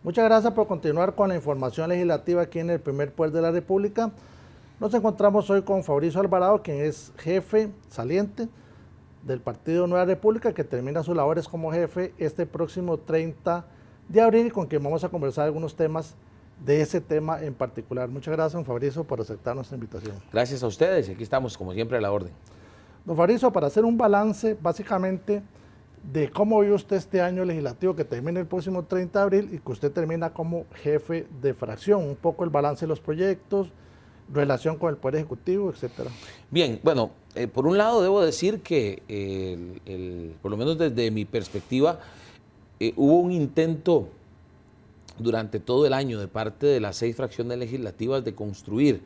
Muchas gracias por continuar con la información legislativa aquí en el primer poder de la República. Nos encontramos hoy con Fabricio Alvarado, quien es jefe saliente del Partido Nueva República, que termina sus labores como jefe este próximo 30 de abril y con quien vamos a conversar algunos temas de ese tema en particular. Muchas gracias, don Fabricio, por aceptar nuestra invitación. Gracias a ustedes, aquí estamos como siempre a la orden. Don Fabricio, para hacer un balance básicamente de cómo vio usted este año legislativo que termina el próximo 30 de abril y que usted termina como jefe de fracción, un poco el balance de los proyectos, relación con el Poder Ejecutivo, etcétera. Bien, bueno, por un lado debo decir que por lo menos desde mi perspectiva hubo un intento durante todo el año de parte de las 6 fracciones legislativas de construir.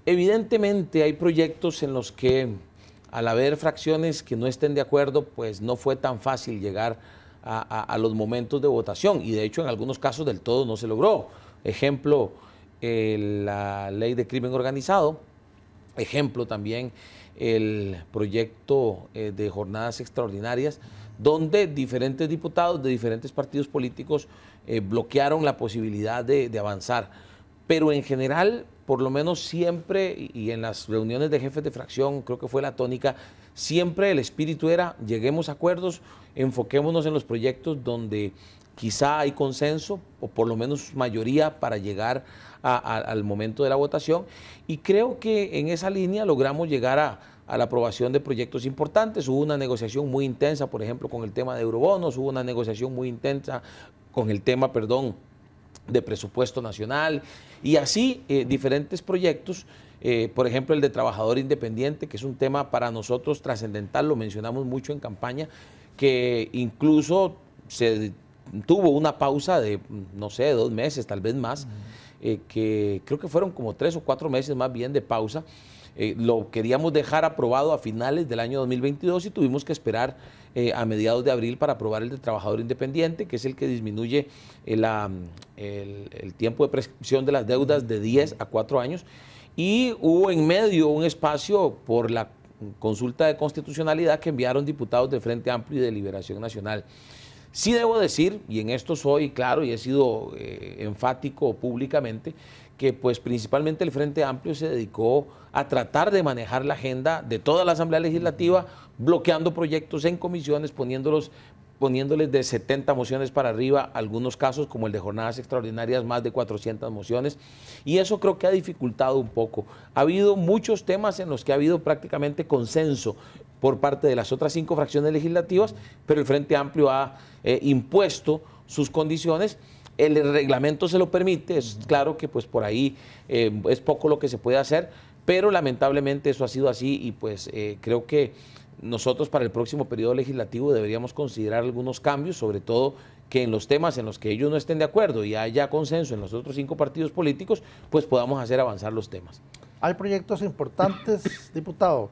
Evidentemente hay proyectos en los que al haber fracciones que no estén de acuerdo, pues no fue tan fácil llegar a los momentos de votación y de hecho en algunos casos del todo no se logró. Ejemplo, la ley de crimen organizado, ejemplo también el proyecto de jornadas extraordinarias, donde diferentes diputados de diferentes partidos políticos bloquearon la posibilidad de avanzar. Pero en general, por lo menos siempre, y en las reuniones de jefes de fracción, creo que fue la tónica, siempre el espíritu era, lleguemos a acuerdos, enfoquémonos en los proyectos donde quizá hay consenso, o por lo menos mayoría para llegar al momento de la votación, y creo que en esa línea logramos llegar a la aprobación de proyectos importantes. Hubo una negociación muy intensa, por ejemplo, con el tema de eurobonos, hubo una negociación muy intensa con el tema, de presupuesto nacional, y así diferentes proyectos, por ejemplo el de trabajador independiente, que es un tema para nosotros trascendental, lo mencionamos mucho en campaña, que incluso se tuvo una pausa de, no sé, 2 meses, tal vez más, que creo que fueron como 3 o 4 meses más bien de pausa. Lo queríamos dejar aprobado a finales del año 2022 y tuvimos que esperar a mediados de abril para aprobar el de trabajador independiente, que es el que disminuye el tiempo de prescripción de las deudas de 10 a 4 años. Y hubo en medio un espacio por la consulta de constitucionalidad que enviaron diputados del Frente Amplio y de Liberación Nacional. Sí debo decir, y en esto soy claro y he sido enfático públicamente, que pues principalmente el Frente Amplio se dedicó a tratar de manejar la agenda de toda la Asamblea Legislativa, bloqueando proyectos en comisiones, poniéndoles de 70 mociones para arriba, algunos casos como el de jornadas extraordinarias, más de 400 mociones, y eso creo que ha dificultado un poco. Ha habido muchos temas en los que ha habido prácticamente consenso por parte de las otras 5 fracciones legislativas, pero el Frente Amplio ha impuesto sus condiciones. El reglamento se lo permite, es claro que pues por ahí es poco lo que se puede hacer, pero lamentablemente eso ha sido así y pues creo que nosotros para el próximo periodo legislativo deberíamos considerar algunos cambios, sobre todo que en los temas en los que ellos no estén de acuerdo y haya consenso en los otros 5 partidos políticos, pues podamos hacer avanzar los temas. Hay proyectos importantes, diputado,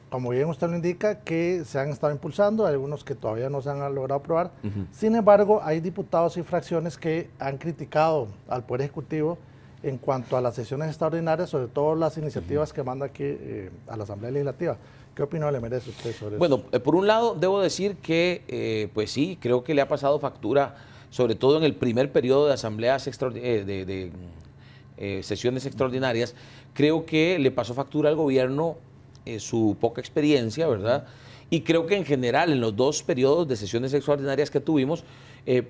como bien usted lo indica, que se han estado impulsando, algunos que todavía no se han logrado aprobar. Sin embargo, hay diputados y fracciones que han criticado al Poder Ejecutivo en cuanto a las sesiones extraordinarias, sobre todo las iniciativas que manda aquí a la Asamblea Legislativa. ¿Qué opinión le merece usted sobre eso? Bueno, por un lado, debo decir que, pues sí, creo que le ha pasado factura, sobre todo en el primer periodo de asambleas sesiones extraordinarias, creo que le pasó factura al gobierno su poca experiencia, ¿verdad? Y creo que en general en los 2 periodos de sesiones extraordinarias que tuvimos,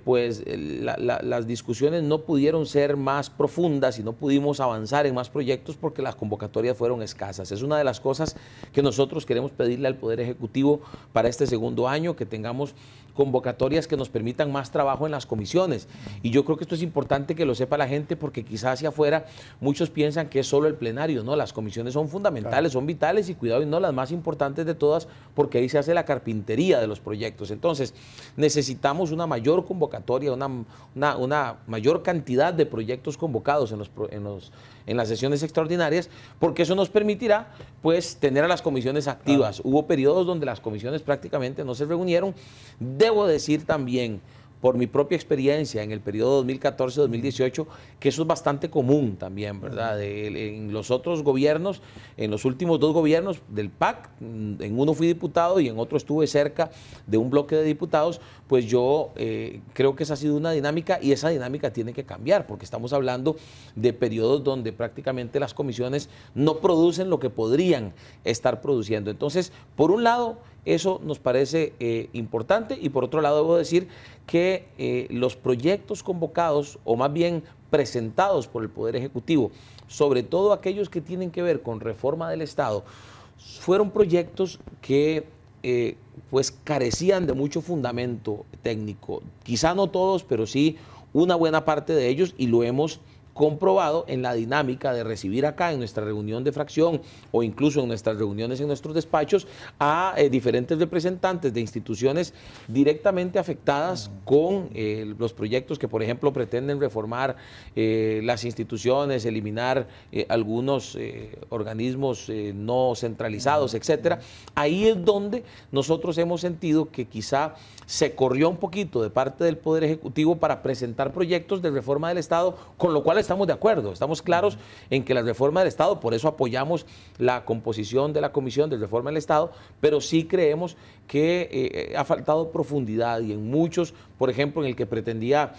pues las discusiones no pudieron ser más profundas y no pudimos avanzar en más proyectos porque las convocatorias fueron escasas. Es una de las cosas que nosotros queremos pedirle al Poder Ejecutivo para este segundo año, que tengamos convocatorias que nos permitan más trabajo en las comisiones. Y yo creo que esto es importante que lo sepa la gente porque quizás hacia afuera muchos piensan que es solo el plenario, ¿no? Las comisiones son fundamentales, son vitales y cuidado y no las más importantes de todas porque ahí se hace la carpintería de los proyectos. Entonces necesitamos una mayor convocatoria, una mayor cantidad de proyectos convocados en las sesiones extraordinarias, porque eso nos permitirá pues tener a las comisiones activas. Hubo periodos donde las comisiones prácticamente no se reunieron. Debo decir también, por mi propia experiencia en el periodo 2014-2018, que eso es bastante común también, ¿verdad? En los otros gobiernos, en los últimos 2 gobiernos del PAC, en uno fui diputado y en otro estuve cerca de un bloque de diputados, pues yo creo que esa ha sido una dinámica y esa dinámica tiene que cambiar, porque estamos hablando de periodos donde prácticamente las comisiones no producen lo que podrían estar produciendo. Entonces, por un lado, eso nos parece importante y por otro lado debo decir que los proyectos convocados o más bien presentados por el Poder Ejecutivo, sobre todo aquellos que tienen que ver con reforma del Estado, fueron proyectos que pues carecían de mucho fundamento técnico. Quizá no todos, pero sí una buena parte de ellos y lo hemos comprobado en la dinámica de recibir acá en nuestra reunión de fracción o incluso en nuestras reuniones en nuestros despachos a diferentes representantes de instituciones directamente afectadas con los proyectos que, por ejemplo, pretenden reformar las instituciones, eliminar algunos organismos no centralizados, etcétera. Ahí es donde nosotros hemos sentido que quizá se corrió un poquito de parte del Poder Ejecutivo para presentar proyectos de reforma del Estado, con lo cual estamos de acuerdo, estamos claros en que la reforma del Estado, por eso apoyamos la composición de la Comisión de Reforma del Estado, pero sí creemos que ha faltado profundidad y en muchos, por ejemplo, en el que pretendía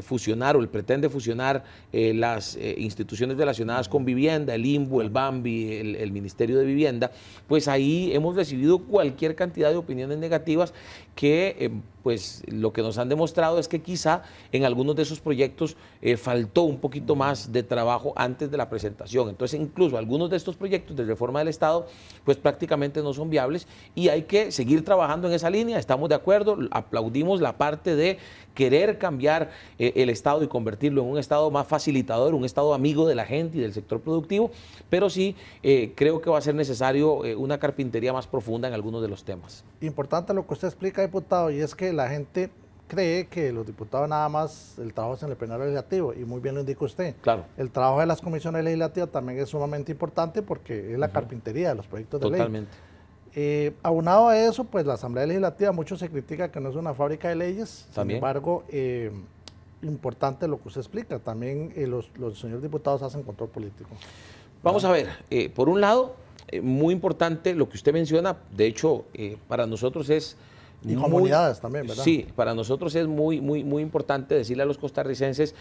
fusionar o el pretende fusionar las instituciones relacionadas con vivienda, el INBU, el BAMBI, el Ministerio de Vivienda, pues ahí hemos recibido cualquier cantidad de opiniones negativas que pues lo que nos han demostrado es que quizá en algunos de esos proyectos faltó un poquito más de trabajo antes de la presentación. Entonces, incluso algunos de estos proyectos de reforma del Estado, pues prácticamente no son viables y hay que seguir trabajando en esa línea. Estamos de acuerdo, aplaudimos la parte de querer cambiar el Estado y convertirlo en un Estado más facilitador, un Estado amigo de la gente y del sector productivo, pero sí creo que va a ser necesario una carpintería más profunda en algunos de los temas. Importante lo que usted explica, diputado, y es que la gente cree que los diputados nada más el trabajo es en el plenario legislativo, y muy bien lo indica usted. Claro. El trabajo de las comisiones legislativas también es sumamente importante porque es la carpintería de los proyectos de ley. Totalmente. Aunado a eso, pues la Asamblea Legislativa, mucho se critica que no es una fábrica de leyes, También. sin embargo, importante lo que usted explica, también los señores diputados hacen control político. Vamos a ver, por un lado, muy importante lo que usted menciona, de hecho, para nosotros es... Y comunidades también, ¿verdad? Sí, para nosotros es muy importante decirle a los costarricenses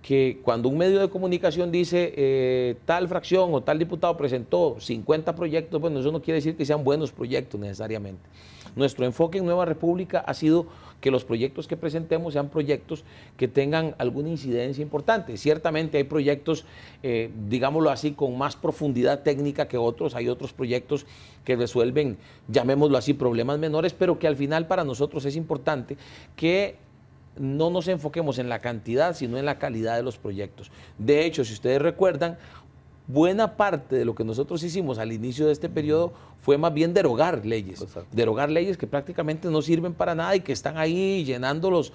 que cuando un medio de comunicación dice tal fracción o tal diputado presentó 50 proyectos, bueno, eso no quiere decir que sean buenos proyectos necesariamente. Nuestro enfoque en Nueva República ha sido que los proyectos que presentemos sean proyectos que tengan alguna incidencia importante. Ciertamente hay proyectos, digámoslo así, con más profundidad técnica que otros, hay otros proyectos que resuelven, llamémoslo así, problemas menores, pero que al final para nosotros es importante que no nos enfoquemos en la cantidad, sino en la calidad de los proyectos. De hecho, si ustedes recuerdan, buena parte de lo que nosotros hicimos al inicio de este periodo fue más bien derogar leyes. Exacto. Derogar leyes que prácticamente no sirven para nada y que están ahí llenando los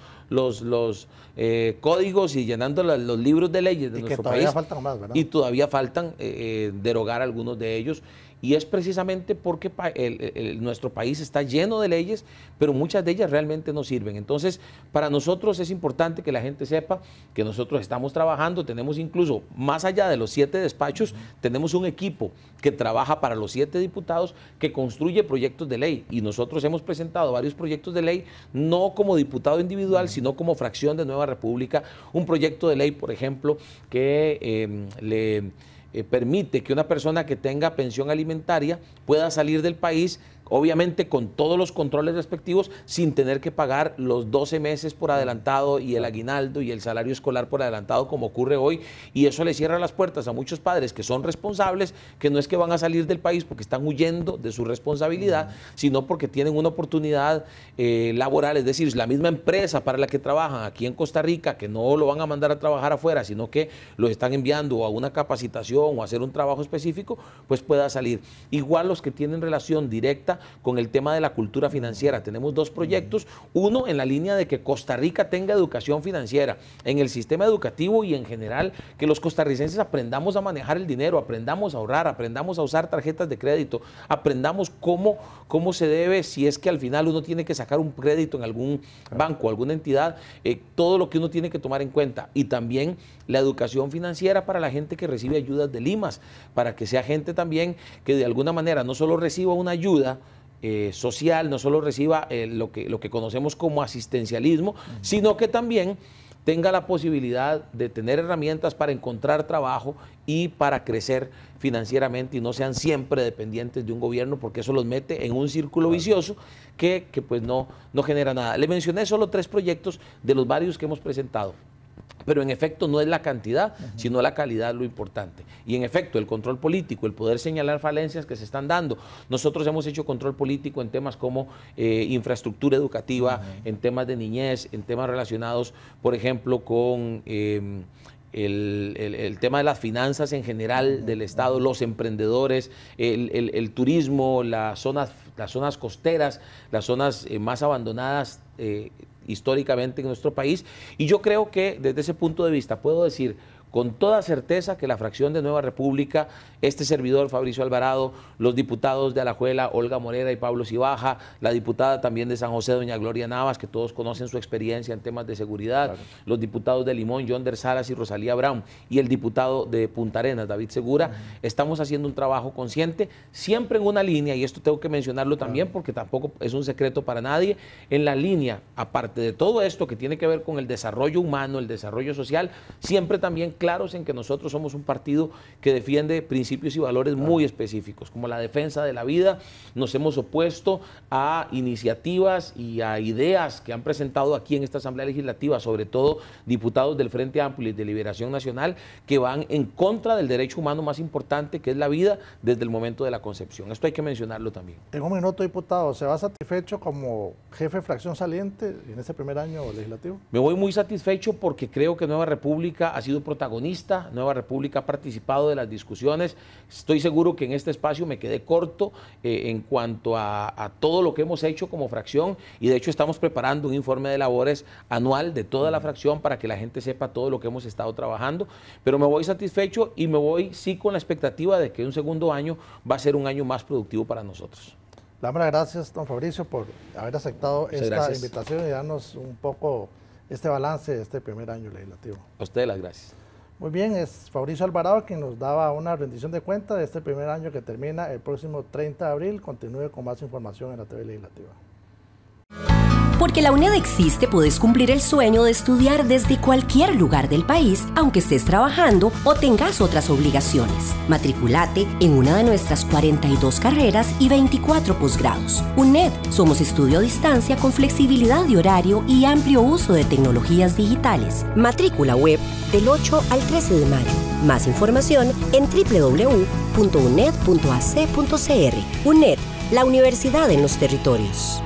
códigos y llenando los libros de leyes de nuestro país. Y todavía faltan más, ¿verdad? Y todavía faltan derogar algunos de ellos. Y es precisamente porque nuestro país está lleno de leyes, pero muchas de ellas realmente no sirven. Entonces, para nosotros es importante que la gente sepa que nosotros estamos trabajando, tenemos incluso, más allá de los 7 despachos, tenemos un equipo que trabaja para los 7 diputados que construye proyectos de ley. Y nosotros hemos presentado varios proyectos de ley, no como diputado individual, sino como fracción de Nueva República. Un proyecto de ley, por ejemplo, que permite que una persona que tenga pensión alimentaria pueda salir del país, obviamente con todos los controles respectivos, sin tener que pagar los 12 meses por adelantado y el aguinaldo y el salario escolar por adelantado como ocurre hoy, y eso le cierra las puertas a muchos padres que son responsables, que no es que van a salir del país porque están huyendo de su responsabilidad, sino porque tienen una oportunidad laboral, es decir, la misma empresa para la que trabajan aquí en Costa Rica, que no lo van a mandar a trabajar afuera, sino que los están enviando a una capacitación o a hacer un trabajo específico, pues pueda salir. Igual los que tienen relación directa cuenta con el tema de la cultura financiera. Tenemos 2 proyectos, uno en la línea de que Costa Rica tenga educación financiera en el sistema educativo y en general que los costarricenses aprendamos a manejar el dinero, aprendamos a ahorrar, aprendamos a usar tarjetas de crédito, aprendamos cómo se debe, si es que al final uno tiene que sacar un crédito en algún banco, alguna entidad, todo lo que uno tiene que tomar en cuenta. Y también la educación financiera para la gente que recibe ayudas de Limas, para que sea gente también que de alguna manera no solo reciba una ayuda social, no solo reciba lo que conocemos como asistencialismo, sino que también tenga la posibilidad de tener herramientas para encontrar trabajo y para crecer financieramente y no sean siempre dependientes de un gobierno, porque eso los mete en un círculo vicioso que pues no genera nada. Le mencioné solo 3 proyectos de los varios que hemos presentado. Pero en efecto no es la cantidad, sino la calidad lo importante. Y en efecto el control político, el poder señalar falencias que se están dando. Nosotros hemos hecho control político en temas como infraestructura educativa, en temas de niñez, en temas relacionados, por ejemplo, con el tema de las finanzas en general del Estado, los emprendedores, el turismo, las zonas costeras, las zonas más abandonadas históricamente en nuestro país. Y yo creo que desde ese punto de vista puedo decir con toda certeza que la fracción de Nueva República, este servidor Fabricio Alvarado, los diputados de Alajuela, Olga Morera y Pablo Cibaja, la diputada también de San José, doña Gloria Navas, que todos conocen su experiencia en temas de seguridad, claro, los diputados de Limón, Yonder Salas y Rosalía Brown, y el diputado de Punta Arenas, David Segura, estamos haciendo un trabajo consciente, siempre en una línea, y esto tengo que mencionarlo también porque tampoco es un secreto para nadie, en la línea, aparte de todo esto que tiene que ver con el desarrollo humano, el desarrollo social, siempre también claros en que nosotros somos un partido que defiende principios y valores muy específicos, como la defensa de la vida. Nos hemos opuesto a iniciativas y a ideas que han presentado aquí en esta Asamblea Legislativa, sobre todo diputados del Frente Amplio y de Liberación Nacional, que van en contra del derecho humano más importante, que es la vida, desde el momento de la concepción. Esto hay que mencionarlo también. En un minuto, diputado, ¿se va satisfecho como jefe de fracción saliente en este primer año legislativo? Me voy muy satisfecho porque creo que Nueva República ha sido protagonista, Nueva República ha participado de las discusiones. Estoy seguro que en este espacio me quedé corto en cuanto a todo lo que hemos hecho como fracción, y de hecho estamos preparando un informe de labores anual de toda la fracción para que la gente sepa todo lo que hemos estado trabajando, pero me voy satisfecho y me voy sí con la expectativa de que un segundo año va a ser un año más productivo para nosotros. Muchas gracias, don Fabricio, por haber aceptado esta invitación y darnos un poco este balance de este primer año legislativo. A ustedes las gracias. Muy bien, es Fabricio Alvarado quien nos daba una rendición de cuenta de este primer año que termina el próximo 30 de abril. Continúe con más información en la TV Legislativa. Porque la UNED existe, puedes cumplir el sueño de estudiar desde cualquier lugar del país, aunque estés trabajando o tengas otras obligaciones. Matriculate en una de nuestras 42 carreras y 24 posgrados. UNED, somos estudio a distancia con flexibilidad de horario y amplio uso de tecnologías digitales. Matrícula web del 8 al 13 de mayo. Más información en www.uned.ac.cr. UNED, la universidad en los territorios.